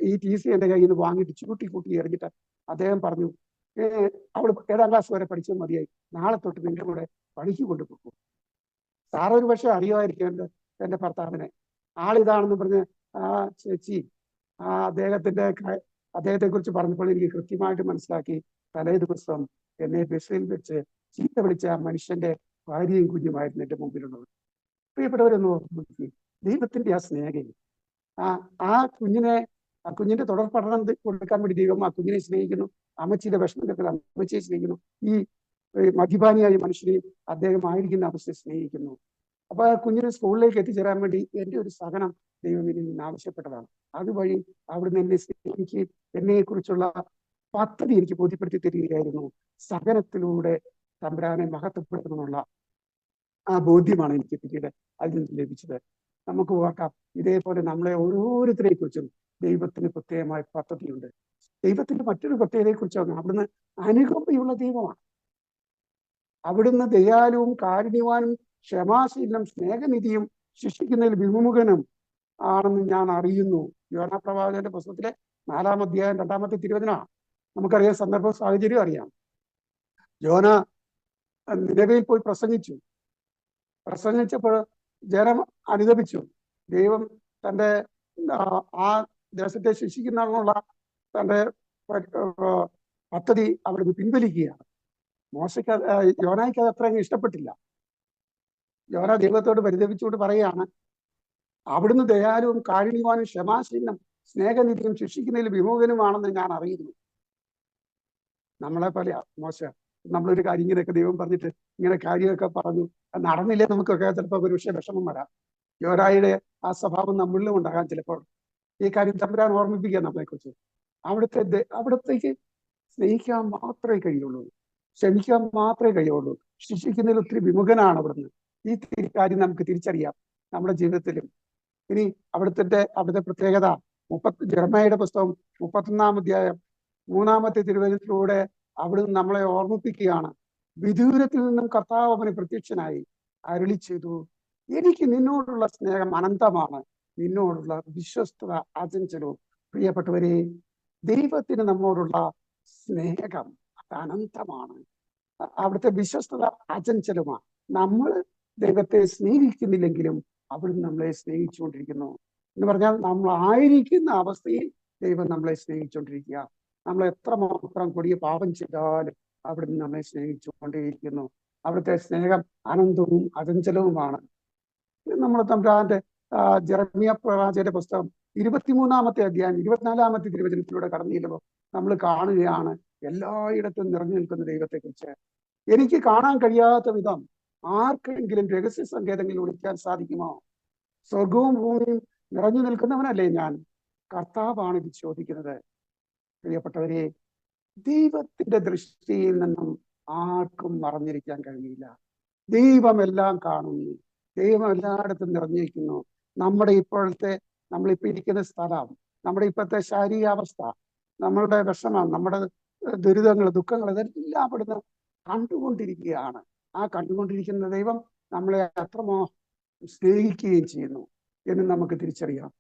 ഈ TC എൻ്റെ കയ്യിൽ നിന്ന് വാങ്ങിയിട്ട് കൂട്ടി എറിഞ്ഞിട്ട് അദ്ദേഹം പറഞ്ഞു, അവൾ 7ാം ക്ലാസ് വരെ പഠിച്ചാൽ മതിയായി, നാളെ തൊട്ട് നിന്റെ കൂടെ പണിക്ക് കൊണ്ടുപോകും. സാറൊരു പക്ഷെ അറിയുമായിരിക്കും എൻ്റെ ഭർത്താവിനെ. ആളിതാണെന്ന് പറഞ്ഞ് ചേച്ചി അദ്ദേഹത്തെ കുറിച്ച് പറഞ്ഞപ്പോൾ എനിക്ക് കൃത്യമായിട്ട് മനസ്സിലാക്കി. തലേ ദിവസം എന്നെ ബസ്സിൽ വെച്ച് ചീത്ത വിളിച്ച ആ മനുഷ്യന്റെ ഭാര്യയും കുഞ്ഞുമായിരുന്നു എൻ്റെ മുമ്പിലുള്ളത്. പ്രിയപ്പെട്ടവരൊന്ന് ഓർമ്മിക്കുക, ദൈവത്തിന്റെ ആ സ്നേഹം, ആ കുഞ്ഞിന്റെ തുടർ പഠനം കൊടുക്കാൻ വേണ്ടി ദൈവം ആ കുഞ്ഞിനെ സ്നേഹിക്കുന്നു. അമ്മച്ചിയുടെ വിഷമത്തിൽ അമ്മച്ചിയെ സ്നേഹിക്കുന്നു. ഈ മദ്യപാനിയായ മനുഷ്യനെയും അദ്ദേഹം ആയിരിക്കുന്ന അവസ്ഥയെ സ്നേഹിക്കുന്നു. അപ്പൊ ആ കുഞ്ഞിനെ സ്കൂളിലേക്ക് എത്തിച്ചേരാൻ വേണ്ടി എൻ്റെ ഒരു സഹനം ദൈവം എന്നിൽ നിന്ന് ആവശ്യപ്പെട്ടതാണ്. അതുവഴി അവിടുന്ന് എന്നെ സ്നേഹിക്കുകയും എന്നെക്കുറിച്ചുള്ള പദ്ധതി എനിക്ക് ബോധ്യപ്പെടുത്തി തരികയായിരുന്നു. സഹനത്തിലൂടെ തമ്പുരാനെ മഹത്വപ്പെടുത്തണമെന്നുള്ള ആ ബോധ്യമാണ് എനിക്ക് പിന്നീട് അതിൽ നിന്ന് ലഭിച്ചത്. നമുക്ക് ഓർക്കാം, ഇതേപോലെ നമ്മളെ ഓരോരുത്തരെ കുറിച്ചും ദൈവത്തിന് പ്രത്യേകമായ പദ്ധതിയുണ്ട്. ദൈവത്തിന്റെ മറ്റൊരു പ്രത്യേകതയെ കുറിച്ചാണ്, അവിടുന്ന് അനുകമ്പയുള്ള ദൈവമാണ്. അവിടുന്ന് ദയാലുവും കാരുണ്യവാനും ക്ഷമാശീലം സ്നേഹനിധിയും ശിക്ഷിക്കുന്നതിൽ വിമുഖനും ആണെന്ന് ഞാൻ അറിയുന്നു. യോനാ പ്രവാചകന്റെ പുസ്തകത്തിലെ 4-ാം അധ്യായം 2-ാമത്തെ തിരുവചനമാണ്. നമുക്കറിയാം, സന്ദർഭ സാഹചര്യം അറിയാം. യോന നിനവയിൽ പോയി പ്രസംഗിച്ചപ്പോൾ ജനം അനുദപിച്ചു. ദൈവം തൻ്റെ ആ ദേശത്തെ ശിക്ഷിക്കുന്നതിനുള്ള തൻ്റെ പദ്ധതി അവിടുന്ന് പിൻവലിക്കുകയാണ്. യോനായ്ക്ക് അത് അത്ര ഇഷ്ടപ്പെട്ടില്ല. യോന ദൈവത്തോട് പരിതപിച്ചുകൊണ്ട് പറയുകയാണ്, അവിടുന്ന് ദയാലുവും കാരുണ്യവാനും ക്ഷമാശീലം സ്നേഹനിധിയും ശിക്ഷിക്കുന്നതിൽ വിമുഖനുമാണെന്ന് ഞാൻ അറിയുന്നു. നമ്മളെ പോലെ നമ്മളൊരു കാര്യം ഇങ്ങനെയൊക്കെ ദൈവം പറഞ്ഞിട്ട് ഇങ്ങനെ കാര്യമൊക്കെ പറഞ്ഞു നടന്നില്ലേ, നമുക്കൊക്കെ ചിലപ്പോൾ ഒരു വിഷമം വരാം. യോനായുടെ ആ സ്വഭാവം നമ്മളിലും ഉണ്ടാകാൻ ചിലപ്പോൾ. ഈ കാര്യം തമ്പുരാൻ ഓർമ്മിപ്പിക്കുക നമ്മളെക്കുറിച്ച്. അവിടത്തേക്ക് സ്നേഹിക്കാൻ മാത്രമേ കഴിയുള്ളൂ, ക്ഷമിക്കാൻ മാത്രമേ കഴിയുള്ളൂ. ശിക്ഷിക്കുന്നതിൽ ഒത്തിരി വിമുഖനാണ് അവിടുന്ന്. ഈ കാര്യം നമുക്ക് തിരിച്ചറിയാം നമ്മുടെ ജീവിതത്തിലും. ഇനി അവിടുത്തെ പ്രത്യേകത, ജെറമ്യായുടെ പുസ്തകം 31-ാം അധ്യായം 3-ാമത്തെ തിരുവചനത്തിലൂടെ അവിടുന്ന് നമ്മളെ ഓർമ്മിപ്പിക്കുകയാണ്. വിദൂരത്തിൽ നിന്നും കർത്താവ് അവന് പ്രത്യക്ഷനായി അരുളി ചെയ്തു, എനിക്ക് നിന്നോടുള്ള സ്നേഹം അനന്തമാണ്, നിന്നോടുള്ള വിശ്വസ്തത അചഞ്ചലവും. പ്രിയപ്പെട്ടവരെ, ദൈവത്തിന് നമ്മോടുള്ള സ്നേഹം അത് അനന്തമാണ്. അവിടുത്തെ വിശ്വസ്തത അചഞ്ചലമാണ്. നമ്മൾ ദൈവത്തെ സ്നേഹിക്കുന്നില്ലെങ്കിലും അവിടുന്ന് നമ്മളെ സ്നേഹിച്ചുകൊണ്ടിരിക്കുന്നു. എന്ന് പറഞ്ഞാൽ നമ്മൾ ആയിരിക്കുന്ന അവസ്ഥയിൽ ദൈവം നമ്മളെ സ്നേഹിച്ചുകൊണ്ടിരിക്കുക. നമ്മൾ എത്രമാത്രം കൊടിയ പാപം ചെയ്താലും അവിടുന്ന് നമ്മെ സ്നേഹിച്ചുകൊണ്ടേയിരിക്കുന്നു. അവിടുത്തെ സ്നേഹം അനന്തവും അചഞ്ചലവുമാണ്. നമ്മൾ തമ്പുരാന്റെ ജെറമ്യ പ്രവാചകന്റെ പുസ്തകം 23-ാമത്തെ അധ്യായം 24-ാമത്തെ തിരുവചനത്തിലൂടെ കടന്നു ചെല്ലുമ്പോൾ നമ്മൾ കാണുകയാണ് എല്ലായിടത്തും നിറഞ്ഞു നിൽക്കുന്ന ദൈവത്തെക്കുറിച്ച്. എനിക്ക് കാണാൻ കഴിയാത്ത വിധം ആർക്കെങ്കിലും രഹസ്യ സങ്കേതങ്ങളിൽ വിളിക്കാൻ സാധിക്കുമോ? സ്വർഗവും ഭൂമിയും നിറഞ്ഞു നിൽക്കുന്നവനല്ലേ ഞാൻ? കർത്താവാണ് ഇത് ചോദിക്കുന്നത്. പ്രിയപ്പെട്ടവരെ, ദൈവത്തിന്റെ ദൃഷ്ടിയിൽ നിന്നും ആർക്കും മറഞ്ഞിരിക്കാൻ കഴിയില്ല. ദൈവം എല്ലാം കാണുന്നു. ദൈവം എല്ലായിടത്തും നിറഞ്ഞിരിക്കുന്നു. നമ്മുടെ ഇപ്പോഴത്തെ നമ്മളിപ്പോ ഇരിക്കുന്ന സ്ഥലം, നമ്മുടെ ഇപ്പോഴത്തെ ശാരീരികാവസ്ഥ, നമ്മളുടെ വിഷമം, നമ്മുടെ ദുരിതങ്ങൾ, ദുഃഖങ്ങൾ, ഇതെല്ലാം അവിടുന്ന് കണ്ടുകൊണ്ടിരിക്കുകയാണ്. ആ കണ്ടുകൊണ്ടിരിക്കുന്ന ദൈവം നമ്മളെ അത്രമാത്രം സ്നേഹിക്കുകയും ചെയ്യുന്നു എന്ന് നമുക്ക് തിരിച്ചറിയാം.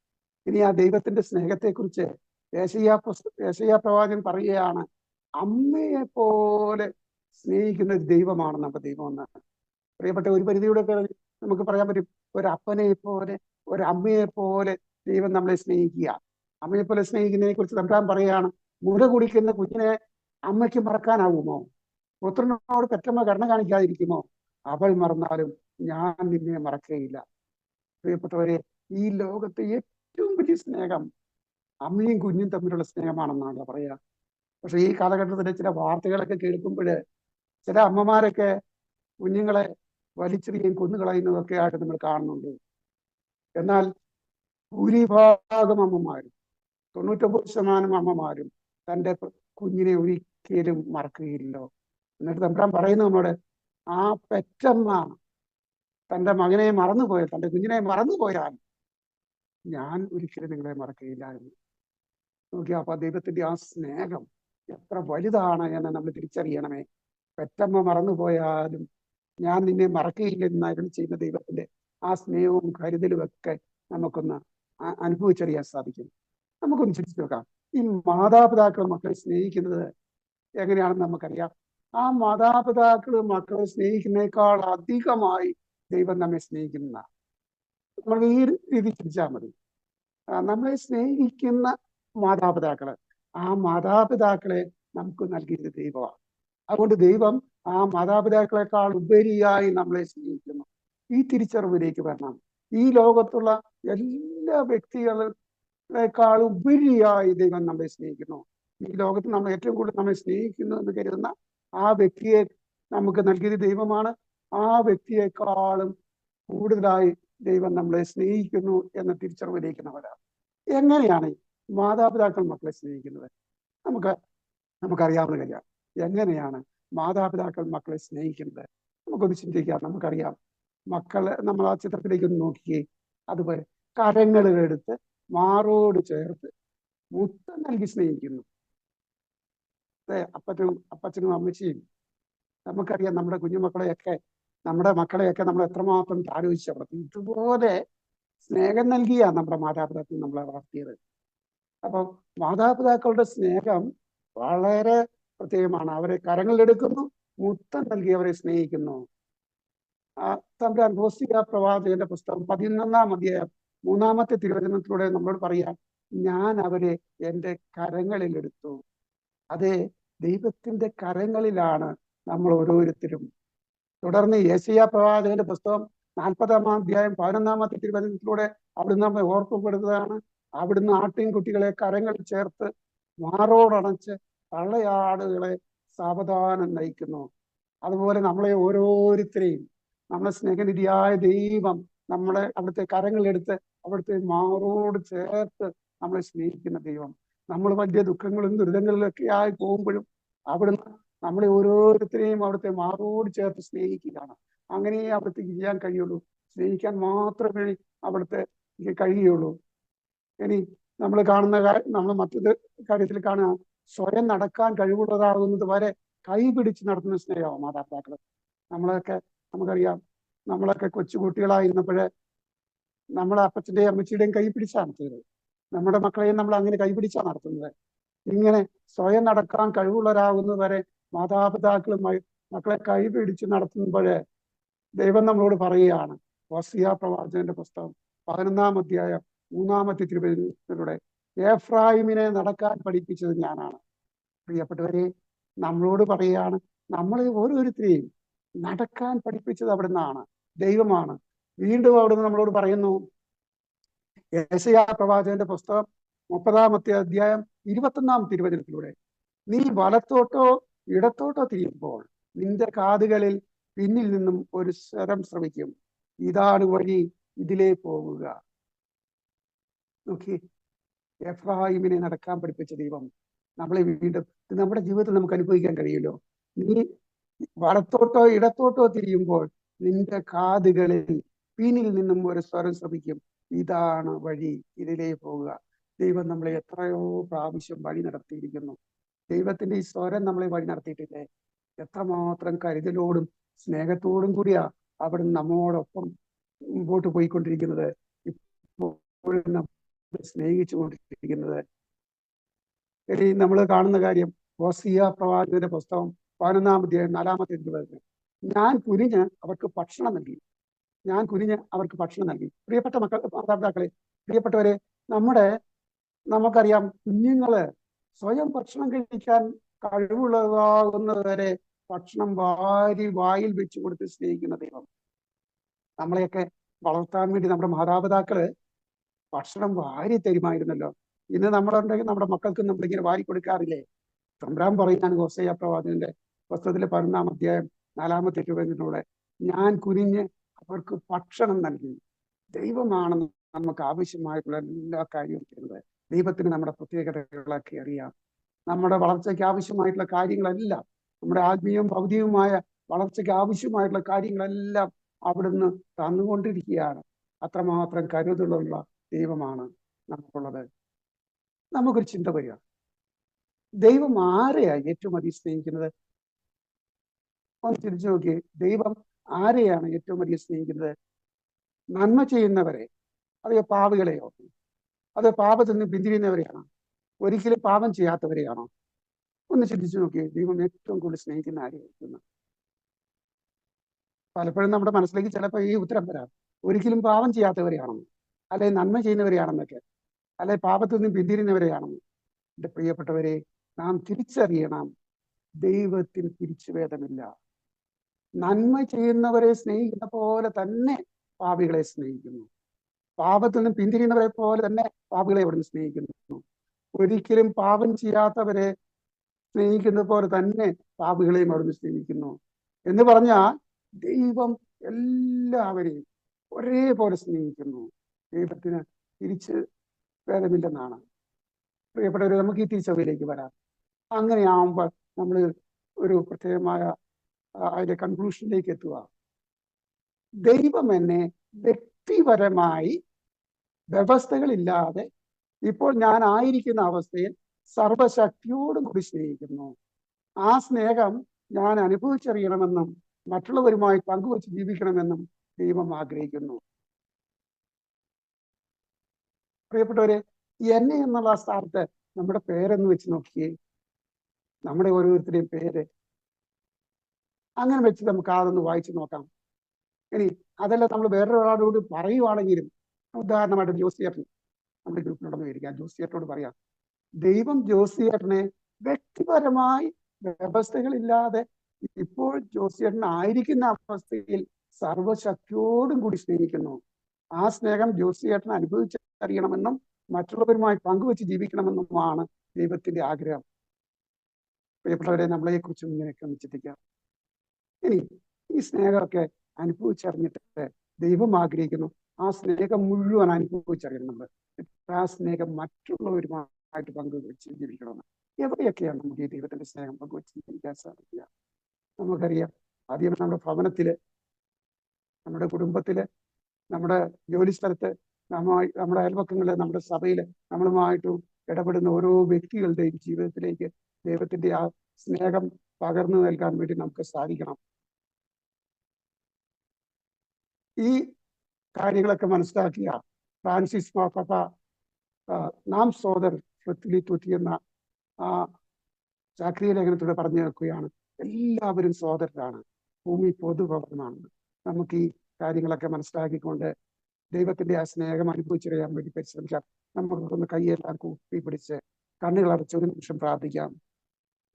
ഇനി ആ ദൈവത്തിന്റെ സ്നേഹത്തെക്കുറിച്ച് യെശയ്യാ പ്രവാചകൻ പറയുകയാണ്, അമ്മയെ പോലെ സ്നേഹിക്കുന്ന ഒരു ദൈവമാണ് നമ്മുടെ ദൈവം എന്നാണ്. പ്രിയപ്പെട്ട, ഒരു പരിധിയുടെ നമുക്ക് പറയാൻ പറ്റും, ഒരപ്പനെ പോലെ, ഒരമ്മയെ പോലെ ദൈവം നമ്മളെ സ്നേഹിക്കുക. അമ്മയെ പോലെ സ്നേഹിക്കുന്നതിനെ കുറിച്ച് തമ്പുരാൻ പറയുകയാണ്, മുല കുടിക്കുന്ന കുഞ്ഞിനെ അമ്മയ്ക്ക് മറക്കാനാവുമോ? പുത്രനോട് പെറ്റമ്മ കരുണ കാണിക്കാതിരിക്കുമോ? അവൾ മറന്നാലും ഞാൻ നിന്നെ മറക്കുകയില്ല. പ്രിയപ്പെട്ടവരെ, ഈ ലോകത്തെ ഏറ്റവും വലിയ സ്നേഹം അമ്മയും കുഞ്ഞും തമ്മിലുള്ള സ്നേഹമാണെന്നാണല്ലോ പറയാ. പക്ഷെ ഈ കാലഘട്ടത്തിലെ ചില വാർത്തകളൊക്കെ കേൾക്കുമ്പോൾ ചില അമ്മമാരൊക്കെ കുഞ്ഞുങ്ങളെ വലിച്ചെറിയുകയും കൊന്നുകളയുന്നതൊക്കെ ആയിട്ട് നമ്മൾ കാണുന്നുണ്ട്. എന്നാൽ ഭൂരിഭാഗം അമ്മമാരും, 99% അമ്മമാരും തൻ്റെ കുഞ്ഞിനെ ഒരിക്കലും മറക്കുകയില്ലോ. എന്നിട്ട് തമ്പുരാൻ പറയുന്നു നമ്മോട്, ആ പെറ്റമ്മ തൻ്റെ മകനെ മറന്നുപോയാൽ, തൻ്റെ കുഞ്ഞിനെ മറന്നുപോയാൽ ഞാൻ ഒരിക്കലും നിങ്ങളെ മറക്കുകയില്ല എന്ന്. നോക്കിയാ, അപ്പൊ ദൈവത്തിന്റെ ആ സ്നേഹം എത്ര വലുതാണ് എന്ന് നമ്മൾ തിരിച്ചറിയണമേ. പെറ്റമ്മ മറന്നുപോയാലും ഞാൻ നിന്നെ മറക്കുകയില്ലെന്ന് അരുളി ചെയ്യുന്ന ദൈവത്തിന്റെ ആ സ്നേഹവും കരുതലും ഒക്കെ നമുക്കൊന്ന് അനുഭവിച്ചറിയാൻ സാധിക്കും. നമുക്കൊന്ന് ചിന്തിച്ചു നോക്കാം, ഈ മാതാപിതാക്കൾ മക്കളെ സ്നേഹിക്കുന്നത് എങ്ങനെയാണെന്ന് നമുക്കറിയാം. ആ മാതാപിതാക്കൾ മക്കളെ സ്നേഹിക്കുന്നതിനേക്കാൾ അധികമായി ദൈവം നമ്മെ സ്നേഹിക്കുന്ന, നമ്മൾ ഈ രീതി ചിന്തിച്ചാൽ മതി. നമ്മളെ സ്നേഹിക്കുന്ന മാതാപിതാക്കള്, ആ മാതാപിതാക്കളെ നമുക്ക് നൽകിയത് ദൈവമാണ്. അതുകൊണ്ട് ദൈവം ആ മാതാപിതാക്കളെക്കാൾ ഉപരിയായി നമ്മളെ സ്നേഹിക്കുന്നു. ഈ തിരിച്ചറിവിലേക്ക് വരണം. ഈ ലോകത്തുള്ള എല്ലാ വ്യക്തികളെക്കാൾ ഉപരിയായി ദൈവം നമ്മളെ സ്നേഹിക്കുന്നു. ഈ ലോകത്ത് നമ്മൾ ഏറ്റവും കൂടുതൽ നമ്മെ സ്നേഹിക്കുന്നു എന്ന് കരുതുന്ന ആ വ്യക്തിയെ നമുക്ക് നൽകിയത് ദൈവമാണ്. ആ വ്യക്തിയെക്കാളും കൂടുതലായി ദൈവം നമ്മളെ സ്നേഹിക്കുന്നു എന്ന തിരിച്ചറിവിലേക്ക് നമ്മൾ വരാം. എങ്ങനെയാണ് മാതാപിതാക്കൾ മക്കളെ സ്നേഹിക്കുന്നത്? നമുക്കറിയാവുന്ന കാര്യമാണ്. എങ്ങനെയാണ് മാതാപിതാക്കൾ മക്കളെ സ്നേഹിക്കുന്നത്? നമുക്കൊന്ന് ചിന്തിക്കാം. നമുക്കറിയാം, മക്കളെ നമ്മൾ ആ ചിത്രത്തിലേക്ക് ഒന്ന് നോക്കിയേ. അതുപോലെ കരങ്ങളിലെടുത്ത് മാറോട് ചേർത്ത് മുത്തം നൽകി സ്നേഹിക്കുന്നു. അപ്പച്ചനും അമ്മച്ചിയും, നമുക്കറിയാം നമ്മുടെ കുഞ്ഞുമക്കളെയൊക്കെ, നമ്മുടെ മക്കളെയൊക്കെ നമ്മൾ എത്രമാത്രം ആലോചിച്ച് വളർത്തി. ഇതുപോലെ സ്നേഹം നൽകിയാ നമ്മുടെ മാതാപിതാക്കൾ നമ്മളെ വളർത്തിയത്. അപ്പം മാതാപിതാക്കളുടെ സ്നേഹം വളരെ പ്രത്യേകമാണ്. അവരെ കരങ്ങളിലെടുക്കുന്നു, മുത്തം നൽകി അവരെ സ്നേഹിക്കുന്നു. തമ്പുരാൻ ഹോസിയ പ്രവാചകന്റെ പുസ്തകം 11-ാം അധ്യായം 3-ാമത്തെ തിരുവചനത്തിലൂടെ നമ്മളോട് പറയാം, ഞാൻ അവരെ എൻ്റെ കരങ്ങളിൽ എടുത്തു. അതെ, ദൈവത്തിന്റെ കരങ്ങളിലാണ് നമ്മൾ ഓരോരുത്തരും. തുടർന്ന് യെശയ്യാ പ്രവാചകന്റെ പുസ്തകം 40-ാം അധ്യായം 11-ാമത്തെ തിരുവചനത്തിലൂടെ അവിടുന്ന് നമ്മെ ഓർമ്മപ്പെടുത്തുകയാണ്, അവിടുന്ന് ആട്ടിൻകുട്ടികളെ കരങ്ങളിൽ ചേർത്ത് മാറോടണച്ച് തള്ളയാടുകളെ സാവധാനം നയിക്കുന്നു. അതുപോലെ നമ്മളെ ഓരോരുത്തരെയും നമ്മളെ സ്നേഹനിധിയായ ദൈവം നമ്മളെ അവിടുത്തെ കരങ്ങളെടുത്ത് അവിടുത്തെ മാറോട് ചേർത്ത് നമ്മളെ സ്നേഹിക്കുന്ന ദൈവം. നമ്മൾ വലിയ ദുഃഖങ്ങളും ദുരിതങ്ങളിലൊക്കെ ആയി പോകുമ്പോഴും അവിടുന്ന് നമ്മളെ ഓരോരുത്തരെയും അവിടുത്തെ മാറോട് ചേർത്ത് സ്നേഹിക്കുകയാണ്. അങ്ങനെ അവിടുത്തെ ചെയ്യാൻ കഴിയുള്ളൂ. സ്നേഹിക്കാൻ മാത്രമേ അവിടുത്തെ കഴിയുള്ളൂ. ഇനി നമ്മൾ കാണുന്ന നമ്മൾ മറ്റൊരു കാര്യത്തിൽ കാണുക, സ്വയം നടക്കാൻ കഴിവുള്ളതാകുന്നത് വരെ കൈപിടിച്ച് നടത്തുന്ന സ്നേഹമാണ് മാതാപിതാക്കൾ. നമുക്കറിയാം, നമ്മളൊക്കെ കൊച്ചുകുട്ടികളായിരുന്നപ്പോഴേ നമ്മളെ അപ്പച്ചൻ്റെയും അമ്മച്ചിയുടെയും കൈ പിടിച്ചാണ് നടത്തുന്നത്. നമ്മുടെ മക്കളെയും നമ്മൾ അങ്ങനെ കൈപിടിച്ചാണ് നടത്തുന്നത്. ഇങ്ങനെ സ്വയം നടക്കാൻ കഴിവുള്ളവരാകുന്നത് വരെ മാതാപിതാക്കളുമായി മക്കളെ കൈപിടിച്ച് നടത്തുമ്പോഴേ ദൈവം നമ്മളോട് പറയുകയാണ്, ഹോസിയ പ്രവാചകന്റെ പുസ്തകം 11-ാം അധ്യായം മൂന്നാമത്തെ തിരുവചനത്തിലൂടെ എഫ്രായിമിനെ നടക്കാൻ പഠിപ്പിച്ചത് ഞാനാണ്. പ്രിയപ്പെട്ടവരെ, നമ്മളോട് പറയുകയാണ്, നമ്മളെ ഓരോരുത്തരെയും നടക്കാൻ പഠിപ്പിച്ചത് അവിടുന്നാണ്, ദൈവമാണ്. വീണ്ടും അവിടുന്ന് നമ്മളോട് പറയുന്നു, യെശയ്യാ പ്രവാചകന്റെ പുസ്തകം 30-ാമത്തെ അധ്യായം 21-ാം തിരുവചനത്തിലൂടെ, നീ വലത്തോട്ടോ ഇടത്തോട്ടോ തിരിയുമ്പോൾ നിന്റെ കാതുകളിൽ പിന്നിൽ നിന്നും ഒരു സ്വരം ശ്രവിക്കും, ഇതാണ് വഴി, ഇതിലേ പോവുക. നോക്കി, എഫ്രായിമിനെ നടക്കാൻ പഠിപ്പിച്ച ദൈവം നമ്മളെ വീണ്ടും നമ്മുടെ ജീവിതത്തിൽ നമുക്ക് അനുഭവിക്കാൻ കഴിയുമല്ലോ. നീ വലത്തോട്ടോ ഇടത്തോട്ടോ തിരിയുമ്പോൾ നിന്റെ കാതുകളിൽ പിന്നിൽ നിന്നും ഒരു സ്വരം ശ്രമിക്കും, ഇതാണ് വഴി, ഇതിലേ പോവുക. ദൈവം നമ്മളെ എത്രയോ പ്രാവശ്യം വഴി നടത്തിയിരിക്കുന്നു. ദൈവത്തിന്റെ ഈ സ്വരം നമ്മളെ വഴി നടത്തിയിട്ടില്ലേ? എത്രമാത്രം കരുതലോടും സ്നേഹത്തോടും കൂടിയാ അവിടുന്ന് നമ്മോടൊപ്പം മുമ്പോട്ട് പോയിക്കൊണ്ടിരിക്കുന്നത്, ഇപ്പോഴും സ്നേഹിച്ചു കൊണ്ടിരിക്കുന്നത്. ഇനി നമ്മൾ കാണുന്ന കാര്യം, ഹോസിയ പ്രവാചകന്റെ പുസ്തകം 11-ാം അധ്യായം 4-ാമത്തെ തിരുവചനം, ഞാൻ കുനിഞ്ഞ് അവർക്ക് ഭക്ഷണം നൽകി, ഞാൻ കുനിഞ്ഞ് അവർക്ക് ഭക്ഷണം നൽകി. പ്രിയപ്പെട്ട മാതാപിതാക്കളെ, പ്രിയപ്പെട്ടവരെ, നമുക്കറിയാം, കുഞ്ഞുങ്ങള് സ്വയം ഭക്ഷണം കഴിക്കാൻ കഴിവുള്ളതാകുന്നത് വരെ ഭക്ഷണം വായിൽ വെച്ച് കൊടുത്ത് സ്നേഹിക്കുന്ന ദൈവം. നമ്മളെയൊക്കെ വളർത്താൻ വേണ്ടി നമ്മുടെ മാതാപിതാക്കള് ഭക്ഷണം വാരി തരുമായിരുന്നല്ലോ. ഇന്ന് നമ്മളുണ്ടെങ്കിൽ നമ്മുടെ മക്കൾക്ക് നമ്മളിങ്ങനെ വാരി കൊടുക്കാറില്ലേ? തമ്പുരാൻ പറയുന്നതാണ് ഹോശയ്യാ പ്രവാചകന്റെ പുസ്തകത്തിലെ 11-ാം അധ്യായം 4-ാമത്തെ തിരുവചനത്തിലൂടെ, ഞാൻ കുനിഞ്ഞ് അവർക്ക് ഭക്ഷണം നൽകി. ദൈവമാണ് നമുക്ക് ആവശ്യമായിട്ടുള്ള എല്ലാ കാര്യവും ചെയ്യുന്നത്. ദൈവത്തിന് നമ്മുടെ പ്രത്യേകതകളൊക്കെ അറിയാം. നമ്മുടെ വളർച്ചയ്ക്ക് ആവശ്യമായിട്ടുള്ള കാര്യങ്ങളെല്ലാം, നമ്മുടെ ആത്മീയവും ഭൗതികവുമായ വളർച്ചയ്ക്ക് ആവശ്യമായിട്ടുള്ള കാര്യങ്ങളെല്ലാം അവിടുന്ന് തന്നുകൊണ്ടിരിക്കുകയാണ്. അത്രമാത്രം കരുതലുള്ള ദൈവമാണ് നമുക്കുള്ളത്. നമുക്കൊരു ചിന്ത വരിക, ദൈവം ആരെയാണ് ഏറ്റവും അധികം സ്നേഹിക്കുന്നത്? ഒന്ന് തിരിച്ചു നോക്കി, ദൈവം ആരെയാണ് ഏറ്റവും അധികം സ്നേഹിക്കുന്നത്? നന്മ ചെയ്യുന്നവരെ, അതോ പാപികളെയോ? അതോ പാപത്തിൽ നിന്ന് പിന്തിരിയുന്നവരെയാണോ? ഒരിക്കലും പാപം ചെയ്യാത്തവരെയാണോ? ഒന്ന് ചിന്തിച്ചു നോക്കി, ദൈവം ഏറ്റവും കൂടുതൽ സ്നേഹിക്കുന്ന ആരെയായിരിക്കുന്നു? പലപ്പോഴും നമ്മുടെ മനസ്സിലേക്ക് ചിലപ്പോൾ ഈ ഉത്തരം വരാം, ഒരിക്കലും പാപം ചെയ്യാത്തവരെയാണോ, അല്ലെ നന്മ ചെയ്യുന്നവരെയാണെന്നൊക്കെ, അല്ലെ പാപത്തിൽ നിന്ന് പിന്തിരിയുന്നവരെയാണെന്ന്. എൻ്റെ പ്രിയപ്പെട്ടവരെ, നാം തിരിച്ചറിയണം, ദൈവത്തിന് തിരിച്ചുഭേദമില്ല. നന്മ ചെയ്യുന്നവരെ സ്നേഹിക്കുന്ന പോലെ തന്നെ പാപികളെ സ്നേഹിക്കുന്നു. പാപത്തിൽ നിന്ന് പിന്തിരിയുന്നവരെ പോലെ തന്നെ പാപികളെ അവിടുന്ന് സ്നേഹിക്കുന്നു. ഒരിക്കലും പാപം ചെയ്യാത്തവരെ സ്നേഹിക്കുന്ന പോലെ തന്നെ പാപികളെയും അവിടുന്ന് സ്നേഹിക്കുന്നു. എന്ന് പറഞ്ഞാൽ ദൈവം എല്ലാവരെയും ഒരേപോലെ സ്നേഹിക്കുന്നു. ദൈവത്തിന് തിരിച്ച് ഭേദമില്ലെന്നാണ്. പ്രിയപ്പെട്ടവരെ, നമുക്ക് ഈ തിരിച്ചറിവിലേക്ക് വരാം. അങ്ങനെയാവുമ്പോൾ നമ്മൾ ഒരു പ്രത്യേകമായ അതിന്റെ കൺക്ലൂഷനിലേക്ക് എത്തുക. ദൈവം എന്നെ വ്യക്തിപരമായി വ്യവസ്ഥകളില്ലാതെ ഇപ്പോൾ ഞാൻ ആയിരിക്കുന്ന അവസ്ഥയിൽ സർവശക്തിയോടും കൂടി സ്നേഹിക്കുന്നു. ആ സ്നേഹം ഞാൻ അനുഭവിച്ചറിയണമെന്നും മറ്റുള്ളവരുമായി പങ്കുവച്ച് ജീവിക്കണമെന്നും ദൈവം ആഗ്രഹിക്കുന്നു. പ്രിയപ്പെട്ടവരെ, എന്നെ എന്നുള്ള സ്ഥാനത്ത് നമ്മുടെ പേരെന്ന് വെച്ച് നോക്കിയേ. നമ്മുടെ ഓരോരുത്തരുടെയും പേര് അങ്ങനെ വെച്ച് നമുക്ക് അതൊന്ന് വായിച്ചു നോക്കാം. ഇനി അതല്ല, നമ്മൾ വേറൊരാളോട് പറയുവാണെങ്കിലും, ഉദാഹരണമായിട്ട് ജോസിയേട്ടൻ നമ്മുടെ ഗ്രൂപ്പിലുണ്ടെന്ന് വിചാരിക്കാം, ജോസിയേട്ടനോട് പറയാം, ദൈവം ജോസിയേട്ടനെ വ്യക്തിപരമായി വ്യവസ്ഥകളില്ലാതെ ഇപ്പോൾ ജോസിയേട്ടൻ ആയിരിക്കുന്ന അവസ്ഥയിൽ സർവശക്തിയോടും കൂടി സ്നേഹിക്കുന്നു. ആ സ്നേഹം ജോസിയേട്ടൻ അനുഭവിച്ചറിയണമെന്നും മറ്റുള്ളവരുമായി പങ്കുവെച്ച് ജീവിക്കണമെന്നുമാണ് ദൈവത്തിന്റെ ആഗ്രഹം. പ്രിയപ്പെട്ടവരെ, നമ്മളെ കുറിച്ചും ഇങ്ങനെയൊക്കെ ഒന്ന് ചിന്തിക്കാം. ഇനി ഈ സ്നേഹമൊക്കെ അനുഭവിച്ചറിഞ്ഞിട്ട് ദൈവം ആഗ്രഹിക്കുന്നു ആ സ്നേഹം മുഴുവൻ അനുഭവിച്ചറിയണം നമ്മൾ. ആ സ്നേഹം മറ്റുള്ളവരുമായിട്ട് പങ്കുവെച്ച് ജീവിക്കണമെന്ന്. എവിടെയൊക്കെയാണ് നമുക്ക് ഈ ദൈവത്തിന്റെ സ്നേഹം പങ്കുവെച്ച് ജീവിക്കാൻ സാധിക്കുക? നമുക്കറിയാം, ആദ്യം നമ്മുടെ ഭവനത്തില്, നമ്മുടെ കുടുംബത്തില്, നമ്മുടെ ജോലി സ്ഥലത്ത്, നമ്മുടെ അയൽപക്കങ്ങളില്, നമ്മുടെ സഭയില് നമ്മളുമായിട്ടും ഇടപെടുന്ന ഓരോ വ്യക്തികളുടെയും ജീവിതത്തിലേക്ക് ദൈവത്തിന്റെ ആ സ്നേഹം പകർന്നു നൽകാൻ വേണ്ടി നമുക്ക് സാധിക്കണം. ഈ കാര്യങ്ങളൊക്കെ മനസ്സിലാക്കിയ ഫ്രാൻസിസ് മാർപ്പാപ്പ നാം സോദർ തുതി എന്ന ആ ചാക്രിയ ലേഖനത്തിലൂടെ പറഞ്ഞു വെക്കുകയാണ്, എല്ലാവരും സോദരരാണ്, ഭൂമി പൊതുഭവനമാണ്. നമുക്ക് ഈ കാര്യങ്ങളൊക്കെ മനസ്സിലാക്കിക്കൊണ്ട് ദൈവത്തിന്റെ ആ സ്നേഹം അനുഭവിച്ചറിയാൻ വേണ്ടി പരിശ്രമിക്കാം. നമുക്കൊന്ന് കൈയെല്ലാം കൂപ്പി പിടിച്ച് കണ്ണുകൾ അടച്ച് ഒരു നിമിഷം പ്രാർത്ഥിക്കാം.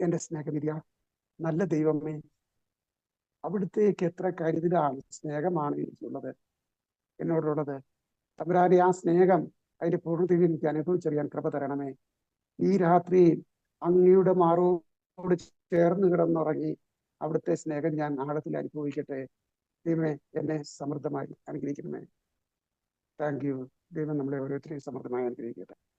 എന്റെ സ്നേഹനിധിയ, നല്ല ദൈവമേ, അവിടുത്തേക്ക് എത്ര കരുതലാണ്, സ്നേഹമാണ് എനിക്കുള്ളത്, എന്നോടുള്ളത്. തമ്പുരാനെ, ആ സ്നേഹം അതിന്റെ പൂർണ്ണതയിൽ എനിക്ക് അനുഭവിച്ചറിയാൻ കൃപ തരണമേ. ഈ രാത്രി അങ്ങയുടെ മാറോട് ചേർന്ന് കിടന്നുറങ്ങി അവിടുത്തെ സ്നേഹം ഞാൻ ആഴത്തിൽ അനുഭവിക്കട്ടെ. ദൈവമേ, എന്നെ സമൃദ്ധമായി അനുഗ്രഹിക്കണമേ. Thank you. ദൈവം നമ്മളെ ഓരോരുത്തരെയും സമൃദ്ധമായി അനുഗ്രഹിക്കട്ടെ.